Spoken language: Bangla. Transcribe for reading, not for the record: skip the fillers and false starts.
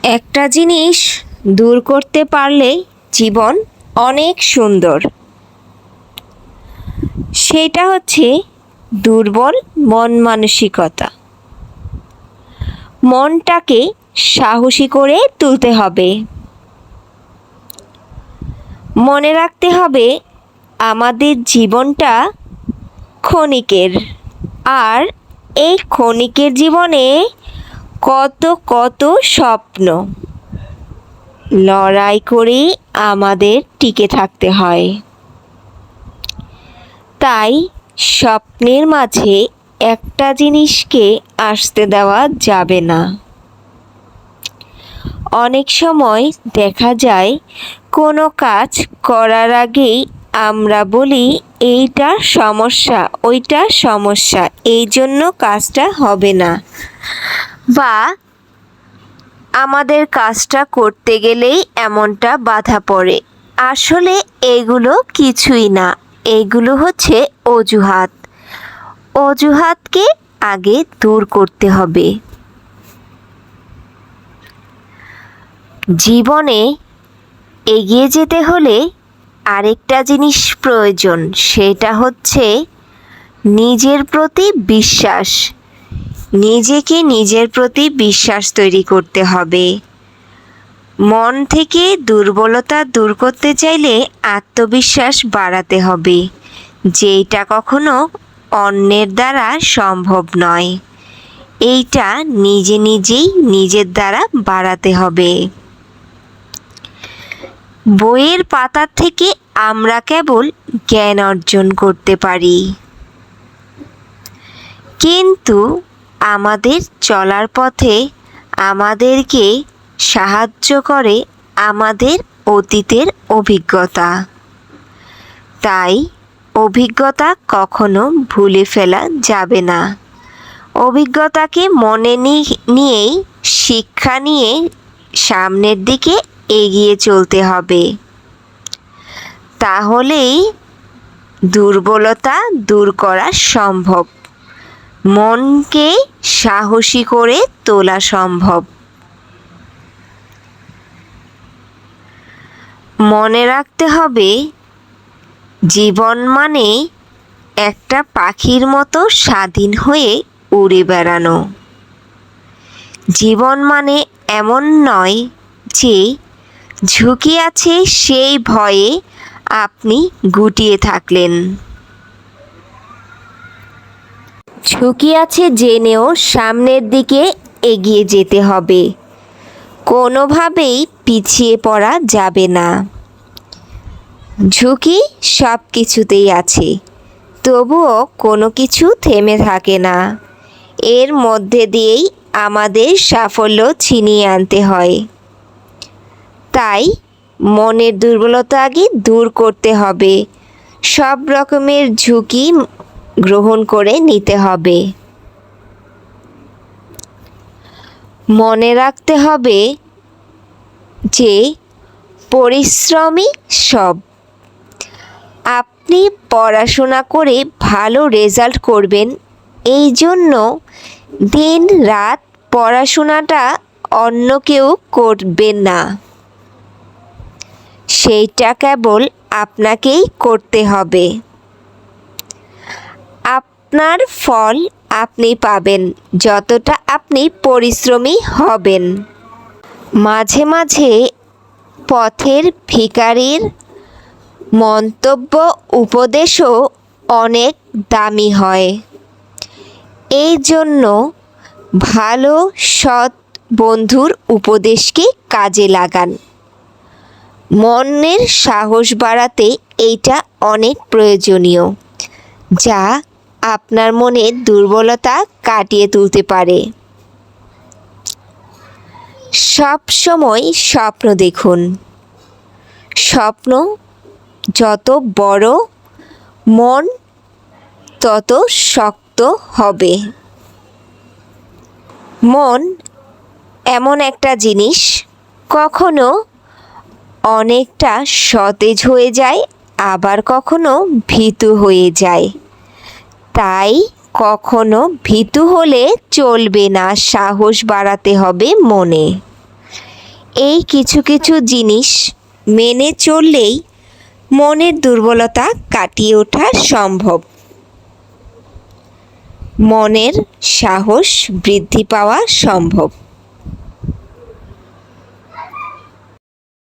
একটা জিনিস দূর করতে পারলে জীবন অনেক সুন্দর। সেটা হচ্ছে দুর্বল মন মানসিকতা। মনটাকে সাহসী করে তুলতে হবে। মনে রাখতে হবে আমাদের জীবনটা ক্ষণিকের, আর এই ক্ষণিকের জীবনে কত কত স্বপ্ন লড়াই করে আমাদের টিকে থাকতে হয়। তাই স্বপ্নের মাঝে একটা জিনিসকে আসতে দেওয়া যাবে না। অনেক সময় দেখা যায় কোনো কাজ করার আগেই আমরা বলি এইটা সমস্যা, ওইটা সমস্যা, এই জন্য কাজটা হবে না, বা আমাদের কাজটা করতে গেলেই এমনটা বাধা পড়ে। আসলে এগুলো কিছুই না, এগুলো হচ্ছে অজুহাত। অজুহাতকে আগে দূর করতে হবে। জীবনে এগিয়ে যেতে হলে আরেকটা জিনিস প্রয়োজন, সেটা হচ্ছে নিজের প্রতি বিশ্বাস। নিজেকে নিজের প্রতি বিশ্বাস তৈরি করতে হবে। মন থেকে দুর্বলতা দূর করতে চাইলে আত্মবিশ্বাস বাড়াতে হবে, যেটা কখনো অন্যের দ্বারা সম্ভব নয়। এইটা নিজে নিজেই নিজের দ্বারা বাড়াতে হবে। বইয়ের পাতার থেকে আমরা কেবল জ্ঞান অর্জন করতে পারি, কিন্তু আমাদের চলার পথে আমাদেরকে সাহায্য করে আমাদের অতীতের অভিজ্ঞতা। তাই অভিজ্ঞতা কখনো ভুলে ফেলা যাবে না। অভিজ্ঞতাকে মনে নিয়েই শিক্ষা নিয়ে সামনের দিকে এগিয়ে চলতে হবে। তাহলেই দুর্বলতা দূর করা সম্ভব, মনকে সাহসী করে তোলা সম্ভব। মনে রাখতে হবে জীবন মানে একটা পাখির মতো স্বাধীন হয়ে উড়ে বেড়ানো। জীবন মানে এমন নয় যে ঝুঁকি আছে সেই ভয়ে আপনি গুটিয়ে থাকলেন। ঝুঁকি আছে জেনেও সামনের দিকে এগিয়ে যেতে হবে। কোনোভাবেই পিছিয়ে পড়া যাবে না। ঝুঁকি সব কিছুতেই আছে, তবুও কোনো কিছু থেমে থাকে না। এর মধ্যে দিয়েই আমাদের সাফল্য ছিনিয়ে আনতে হয়। তাই মনের দুর্বলতা আগে দূর করতে হবে। সব রকমের ঝুঁকি গ্রহণ করে নিতে হবে। মনে রাখতে হবে যে পরিশ্রমই সব। আপনি পড়াশোনা করে ভালো রেজাল্ট করবেন, এই জন্য দিন রাত পড়াশোনাটা অন্য কেউ করবেন না। সেইটা কেবল আপনাকেই করতে হবে। আপনার ফল আপনি পাবেন যতটা আপনি পরিশ্রমী হবেন। মাঝে মাঝে পথের ভিখারির মন্তব্য উপদেশও অনেক দামি হয়। এই জন্য ভালো সৎ বন্ধুর উপদেশকে কাজে লাগান। মনের সাহস বাড়াতে এইটা অনেক প্রয়োজনীয়, যা আপনার মনের দুর্বলতা কাটিয়ে তুলতে পারে। সব সময় স্বপ্ন দেখুন। স্বপ্ন যত বড়, মন তত শক্ত হবে। মন এমন একটা জিনিস, কখনো অনেকটা সতেজ হয়ে যায়, আবার কখনো ভীতু হয়ে যায়। তাই কখনো ভীতু হলে চলবে না, সাহস বাড়াতে হবে মনে। এই কিছু কিছু জিনিস মেনে চললেই মনের দুর্বলতা কাটিয়ে ওঠা সম্ভব। মনের সাহস বৃদ্ধি পাওয়া সম্ভব।